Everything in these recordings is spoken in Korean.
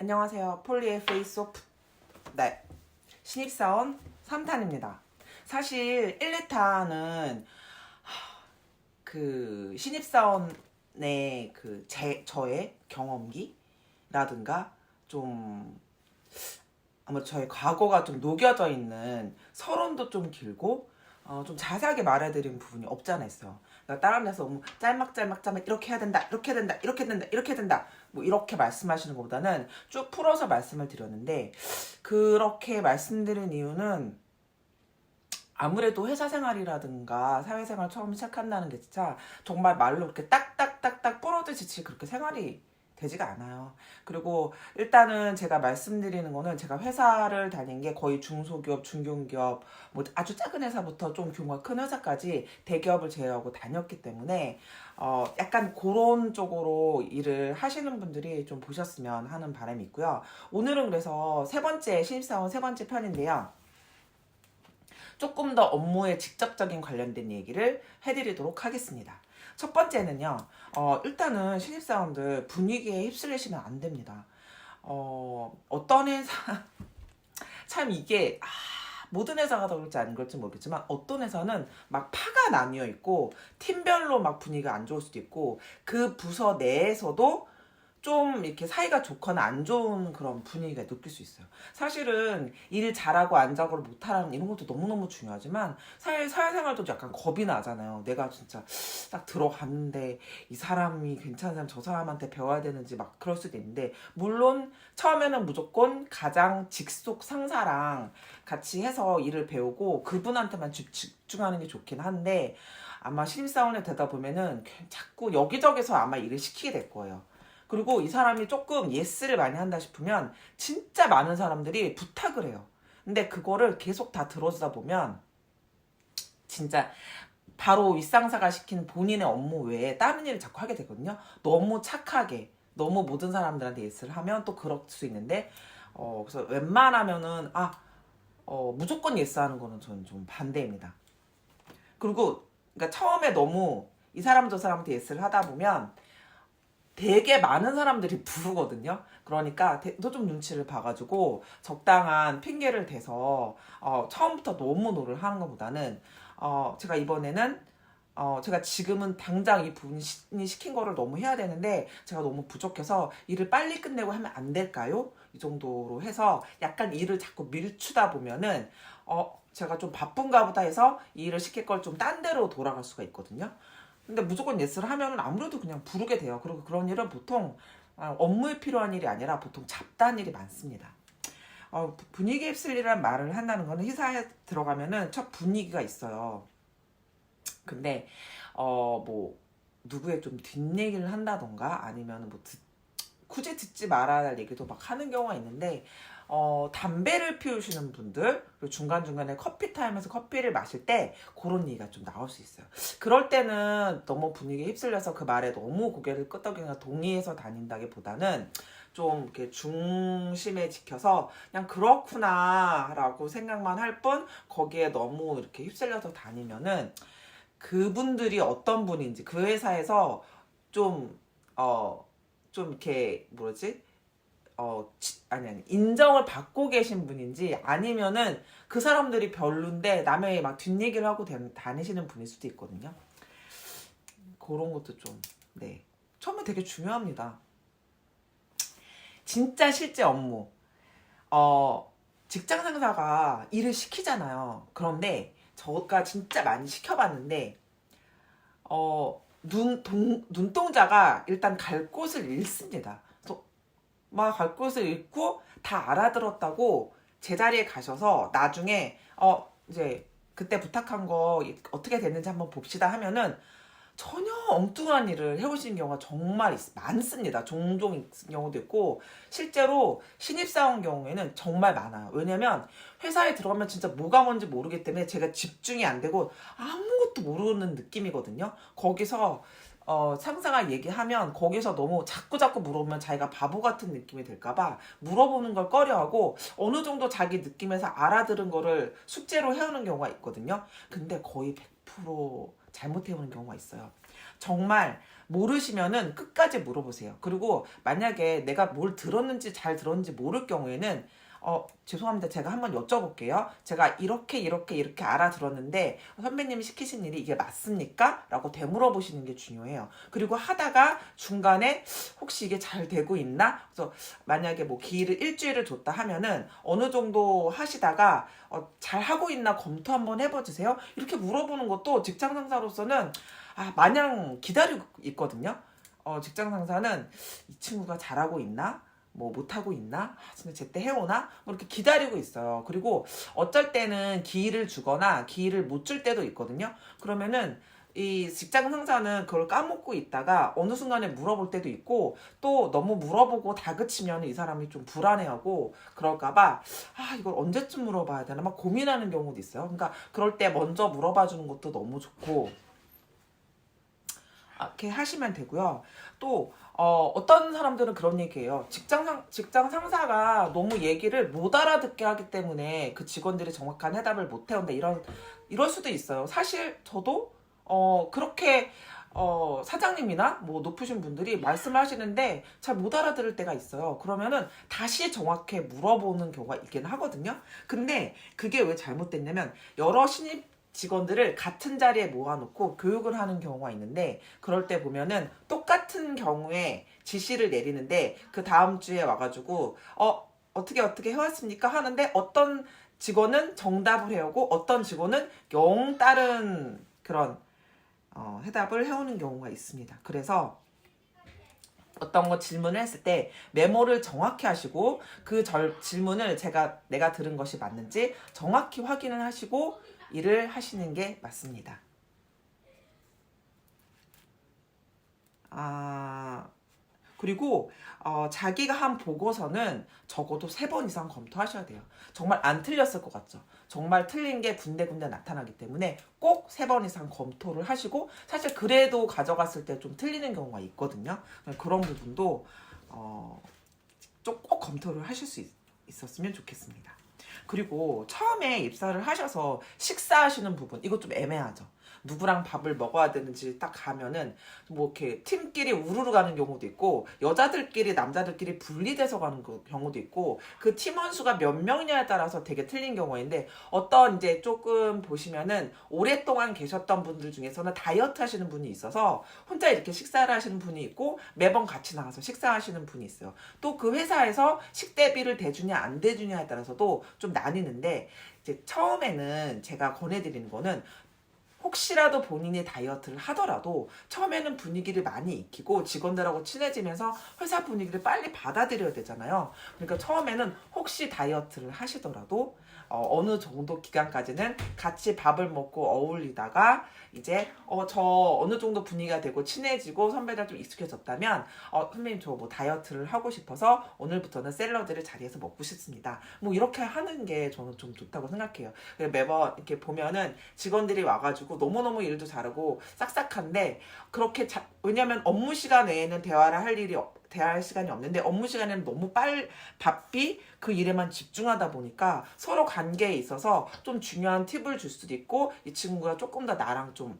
안녕하세요. 폴리의 페이스오프 신입사원 3탄입니다. 사실 1, 2탄은 그 신입사원의 저의 경험기라든가 좀 아마 저의 과거가 좀 녹여져 있는 서론도 좀 길고 좀 자세하게 말해드린 부분이 없지 않아 있어요. 그러니까 다른 데서 너무 짤막 이렇게 해야 된다, 이렇게 해야 된다, 이렇게 된다, 이렇게 된다 뭐 이렇게 말씀하시는 것보다는 쭉 풀어서 말씀을 드렸는데, 그렇게 말씀드린 이유는 아무래도 회사 생활이라든가 사회생활 처음 시작한다는 게 진짜 정말 말로 이렇게 딱딱딱딱 부러지듯이 그렇게 생활이 되지가 않아요. 그리고 일단은 제가 말씀드리는 거는, 제가 회사를 다닌 게 거의 중소기업, 중견기업, 뭐 아주 작은 회사부터 좀 규모가 큰 회사까지 대기업을 제외하고 다녔기 때문에 약간 그런 쪽으로 일을 하시는 분들이 좀 보셨으면 하는 바람이 있고요. 오늘은 그래서 신입사원 세 번째 편인데요. 조금 더 업무에 직접적인 관련된 얘기를 해드리도록 하겠습니다. 첫 번째는요, 일단은 신입사원들 분위기에 휩쓸리시면 안 됩니다. 어떤 회사, 참 이게, 모든 회사가 다 그럴지 안 그럴지 모르겠지만, 어떤 회사는 막 파가 나뉘어 있고, 팀별로 막 분위기가 안 좋을 수도 있고, 그 부서 내에서도 좀 이렇게 사이가 좋거나 안 좋은 그런 분위기가 느낄 수 있어요. 사실은 일 잘하고 안 잘하고 못하라는 이런 것도 너무너무 중요하지만, 사회생활도 약간 겁이 나잖아요. 내가 진짜 딱 들어갔는데 이 사람이 괜찮은 사람, 저 사람한테 배워야 되는지 막 그럴 수도 있는데, 물론 처음에는 무조건 가장 직속 상사랑 같이 해서 일을 배우고 그분한테만 집중하는 게 좋긴 한데, 아마 신입사원에 되다 보면은 자꾸 여기저기서 아마 일을 시키게 될 거예요. 그리고 이 사람이 조금 예스를 많이 한다 싶으면 진짜 많은 사람들이 부탁을 해요. 근데 그거를 계속 다 들어주다 보면 진짜 바로 윗상사가 시킨 본인의 업무 외에 다른 일을 자꾸 하게 되거든요. 너무 착하게, 너무 모든 사람들한테 예스를 하면 또 그럴 수 있는데, 그래서 웬만하면은 무조건 예스하는 거는 저는 좀 반대입니다. 그리고 그러니까 처음에 너무 이 사람 저 사람한테 예스를 하다 보면 되게 많은 사람들이 부르거든요. 그러니까 너 좀 눈치를 봐가지고 적당한 핑계를 대서 처음부터 너무 노를 하는 것보다는, 제가 이번에는 제가 지금은 당장 이 분이 시킨 거를 너무 해야 되는데 제가 너무 부족해서 일을 빨리 끝내고 하면 안 될까요? 이 정도로 해서 약간 일을 자꾸 밀추다 보면은 제가 좀 바쁜가 보다 해서 이 일을 시킬 걸 좀 딴 데로 돌아갈 수가 있거든요. 근데 무조건 예스를 하면 아무래도 그냥 부르게 돼요. 그리고 그런 일은 보통 업무에 필요한 일이 아니라 보통 잡다한 일이 많습니다. 분위기 휩쓸리라는 말을 한다는 거는, 회사에 들어가면은 첫 분위기가 있어요. 근데 뭐 누구의 좀 뒷얘기를 한다던가 아니면 뭐 굳이 듣지 말아야 할 얘기도 막 하는 경우가 있는데, 담배를 피우시는 분들, 그리고 중간중간에 커피 타임에서 커피를 마실 때 그런 얘기가 좀 나올 수 있어요. 그럴 때는 너무 분위기에 휩쓸려서 그 말에 너무 고개를 끄덕이거나 동의해서 다닌다기보다는 좀 이렇게 중심에 지켜서 그냥 그렇구나 라고 생각만 할 뿐, 거기에 너무 이렇게 휩쓸려서 다니면은 그분들이 어떤 분인지, 그 회사에서 좀 좀 이렇게 뭐지? 아니 인정을 받고 계신 분인지, 아니면은 그 사람들이 별론데 남의 막 뒷얘기를 하고 다니시는 분일 수도 있거든요. 그런 것도 좀, 네, 처음에 되게 중요합니다. 진짜 실제 업무, 직장 상사가 일을 시키잖아요. 그런데 저가 진짜 많이 시켜봤는데 눈동자가 일단 갈 곳을 잃습니다. 그래서 막 갈 곳을 잃고 다 알아들었다고 제자리에 가셔서 나중에 이제 그때 부탁한 거 어떻게 됐는지 한번 봅시다 하면은 전혀 엉뚱한 일을 해오시는 경우가 정말 많습니다. 종종 있는 경우도 있고, 실제로 신입사원 경우에는 정말 많아요. 왜냐면 회사에 들어가면 진짜 뭐가 뭔지 모르기 때문에 제가 집중이 안 되고 아무것도 모르는 느낌이거든요. 거기서 상사가 얘기하면 거기서 너무 자꾸 물어보면 자기가 바보 같은 느낌이 들까봐 물어보는 걸 꺼려하고 어느 정도 자기 느낌에서 알아들은 거를 숙제로 해오는 경우가 있거든요. 근데 거의 100% 잘못해오는 경우가 있어요. 정말 모르시면은 끝까지 물어보세요. 그리고 만약에 내가 뭘 들었는지 잘 들었는지 모를 경우에는 죄송합니다. 제가 한번 여쭤볼게요. 제가 이렇게 알아들었는데 선배님이 시키신 일이 이게 맞습니까? 라고 되물어보시는 게 중요해요. 그리고 하다가 중간에 혹시 이게 잘 되고 있나? 그래서 만약에 뭐 기회를 일주일을 줬다 하면은 어느 정도 하시다가 잘 하고 있나 검토 한번 해봐주세요. 이렇게 물어보는 것도 직장 상사로서는 마냥 기다리고 있거든요. 직장 상사는 이 친구가 잘하고 있나? 뭐 못하고 있나? 진짜 제때 해오나? 뭐 이렇게 기다리고 있어요. 그리고 어쩔 때는 기회를 주거나 기회를 못 줄 때도 있거든요. 그러면은 이 직장 상사는 그걸 까먹고 있다가 어느 순간에 물어볼 때도 있고, 또 너무 물어보고 다그치면 이 사람이 좀 불안해하고 그럴까봐 이걸 언제쯤 물어봐야 되나 막 고민하는 경우도 있어요. 그러니까 그럴 때 먼저 물어봐 주는 것도 너무 좋고, 이렇게 하시면 되고요. 또 어떤 사람들은 그런 얘기해요. 직장 상사가 너무 얘기를 못 알아듣게 하기 때문에 그 직원들이 정확한 해답을 못 해온다, 이럴 수도 있어요. 사실 저도 그렇게 사장님이나 뭐 높으신 분들이 말씀하시는데 잘 못 알아들을 때가 있어요. 그러면은 다시 정확히 물어보는 경우가 있긴 하거든요. 근데 그게 왜 잘못됐냐면, 여러 신입 직원들을 같은 자리에 모아놓고 교육을 하는 경우가 있는데, 그럴 때 보면은 똑같은 경우에 지시를 내리는데 그 다음 주에 와가지고 어떻게 해왔습니까? 하는데 어떤 직원은 정답을 해오고 어떤 직원은 영 다른 그런 해답을 해오는 경우가 있습니다. 그래서 어떤 거 질문을 했을 때 메모를 정확히 하시고, 그 질문을 내가 들은 것이 맞는지 정확히 확인을 하시고 일을 하시는 게 맞습니다. 그리고 자기가 한 보고서는 적어도 3번 이상 검토하셔야 돼요. 정말 안 틀렸을 것 같죠? 정말 틀린 게 군데군데 나타나기 때문에 꼭 3번 이상 검토를 하시고, 사실 그래도 가져갔을 때 좀 틀리는 경우가 있거든요. 그런 부분도 좀 꼭 검토를 하실 수 있었으면 좋겠습니다. 그리고 처음에 입사를 하셔서 식사하시는 부분, 이거 좀 애매하죠. 누구랑 밥을 먹어야 되는지 딱 가면은 뭐 이렇게 팀끼리 우르르 가는 경우도 있고, 여자들끼리 남자들끼리 분리돼서 가는 경우도 있고, 그 팀원 수가 몇 명이냐에 따라서 되게 틀린 경우가 있는데, 어떤 이제 조금 보시면은 오랫동안 계셨던 분들 중에서는 다이어트 하시는 분이 있어서 혼자 이렇게 식사를 하시는 분이 있고, 매번 같이 나가서 식사하시는 분이 있어요. 또 그 회사에서 식대비를 대주냐 안 대주냐에 따라서도 좀 나뉘는데, 이제 처음에는 제가 권해드리는 거는, 혹시라도 본인이 다이어트를 하더라도 처음에는 분위기를 많이 익히고 직원들하고 친해지면서 회사 분위기를 빨리 받아들여야 되잖아요. 그러니까 처음에는 혹시 다이어트를 하시더라도 어느 정도 기간까지는 같이 밥을 먹고 어울리다가 이제 저 어느 정도 분위기가 되고 친해지고 선배들 좀 익숙해졌다면, 선배님 저 뭐 다이어트를 하고 싶어서 오늘부터는 샐러드를 자리에서 먹고 싶습니다. 뭐 이렇게 하는 게 저는 좀 좋다고 생각해요. 매번 이렇게 보면은 직원들이 와가지고 너무너무 일도 잘하고 싹싹한데, 그렇게 왜냐면 업무 시간 외에는 대화할 시간이 없는데, 업무 시간에는 너무 바삐 그 일에만 집중하다 보니까 서로 관계에 있어서 좀 중요한 팁을 줄 수도 있고, 이 친구가 조금 더 나랑 좀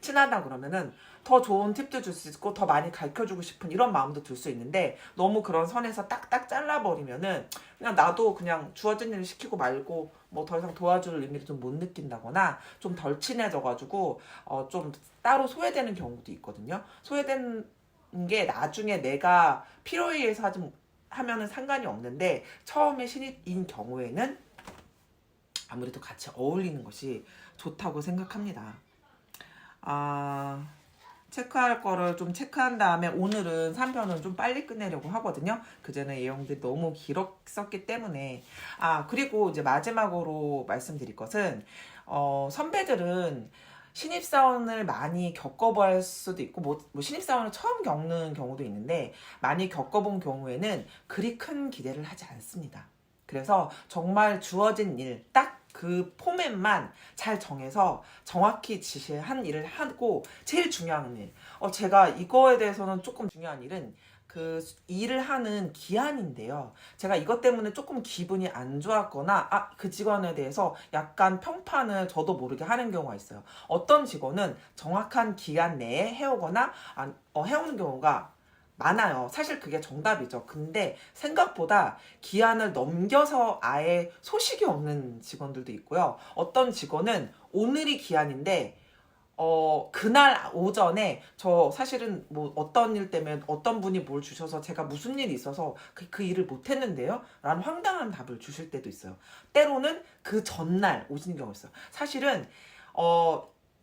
친하다 그러면은 더 좋은 팁도 줄 수 있고 더 많이 가르쳐주고 싶은 이런 마음도 들 수 있는데, 너무 그런 선에서 딱딱 잘라버리면은 그냥 나도 그냥 주어진 일을 시키고 말고 뭐 더 이상 도와줄 의미를 좀 못 느낀다거나 좀 덜 친해져가지고 좀 따로 소외되는 경우도 있거든요. 소외된 게 나중에 내가 필요에 의해서 하면은 상관이 없는데, 처음에 신입인 경우에는 아무래도 같이 어울리는 것이 좋다고 생각합니다. 체크할 거를 좀 체크한 다음에 오늘은 3편은 좀 빨리 끝내려고 하거든요. 그전에 내용들이 너무 길었었기 때문에. 그리고 이제 마지막으로 말씀드릴 것은, 선배들은 신입사원을 많이 겪어볼 수도 있고, 뭐 신입사원을 처음 겪는 경우도 있는데, 많이 겪어본 경우에는 그리 큰 기대를 하지 않습니다. 그래서 정말 주어진 일, 딱 그 포맷만 잘 정해서 정확히 지시한 일을 하고, 제일 중요한 일, 제가 이거에 대해서는 조금 중요한 일은, 그 일을 하는 기한인데요. 제가 이것 때문에 조금 기분이 안 좋았거나 그 직원에 대해서 약간 평판을 저도 모르게 하는 경우가 있어요. 어떤 직원은 정확한 기한 내에 해오거나 해오는 경우가 많아요. 사실 그게 정답이죠. 근데 생각보다 기한을 넘겨서 아예 소식이 없는 직원들도 있고요. 어떤 직원은 오늘이 기한인데 그날 오전에 저 사실은 뭐 어떤 일 때문에 어떤 분이 뭘 주셔서 제가 무슨 일이 있어서 그 일을 못 했는데요? 라는 황당한 답을 주실 때도 있어요. 때로는 그 전날 오시는 경우가 있어요. 사실은,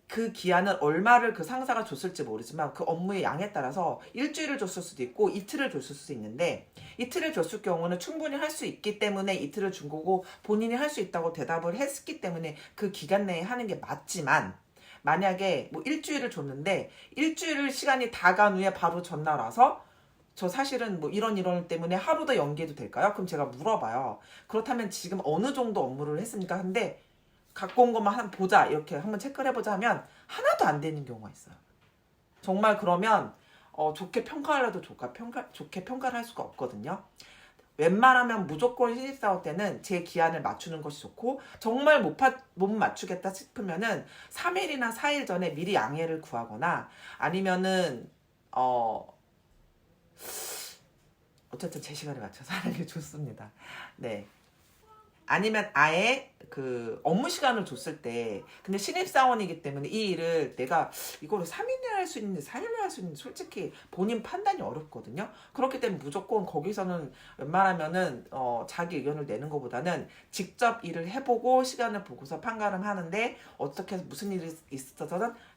그 기한은 얼마를 그 상사가 줬을지 모르지만 그 업무의 양에 따라서 일주일을 줬을 수도 있고 이틀을 줬을 수도 있는데 이틀을 줬을 경우는 충분히 할 수 있기 때문에 이틀을 준 거고 본인이 할 수 있다고 대답을 했기 때문에 그 기간 내에 하는 게 맞지만 만약에 뭐 일주일을 줬는데 일주일 시간이 다 간 후에 바로 전날 와서 저 사실은 뭐 이런 때문에 하루 더 연기해도 될까요? 그럼 제가 물어봐요. 그렇다면 지금 어느 정도 업무를 했습니까? 근데 갖고 온 것만 한번 보자 이렇게 한번 체크를 해보자 하면 하나도 안 되는 경우가 있어요. 정말 그러면 좋게 평가를 해도 좋게 평가를 할 수가 없거든요. 웬만하면 무조건 신입사원 때는 제 기한을 맞추는 것이 좋고 정말 못 맞추겠다 싶으면은 3일이나 4일 전에 미리 양해를 구하거나 아니면은 어쨌든 제 시간에 맞춰서 하는 게 좋습니다. 네. 아니면 아예 그 업무 시간을 줬을 때 근데 신입사원이기 때문에 이 일을 내가 이거를 3일에 할 수 있는지 4일에 할 수 있는지 솔직히 본인 판단이 어렵거든요. 그렇기 때문에 무조건 거기서는 웬만하면은 자기 의견을 내는 것보다는 직접 일을 해보고 시간을 보고서 판가름 하는데 어떻게 해서 무슨 일이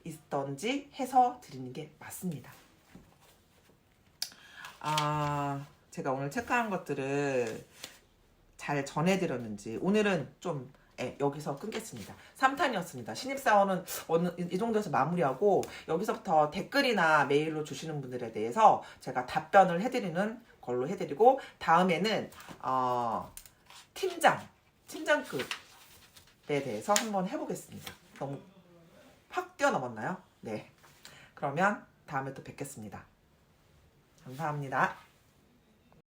있던지 해서 드리는 게 맞습니다. 제가 오늘 체크한 것들을 잘 전해드렸는지 오늘은 좀 여기서 끊겠습니다. 3탄이었습니다. 신입사원은 이 정도에서 마무리하고 여기서부터 댓글이나 메일로 주시는 분들에 대해서 제가 답변을 해드리는 걸로 해드리고 다음에는 팀장급에 대해서 한번 해보겠습니다. 너무 확 뛰어넘었나요? 네. 그러면 다음에 또 뵙겠습니다. 감사합니다.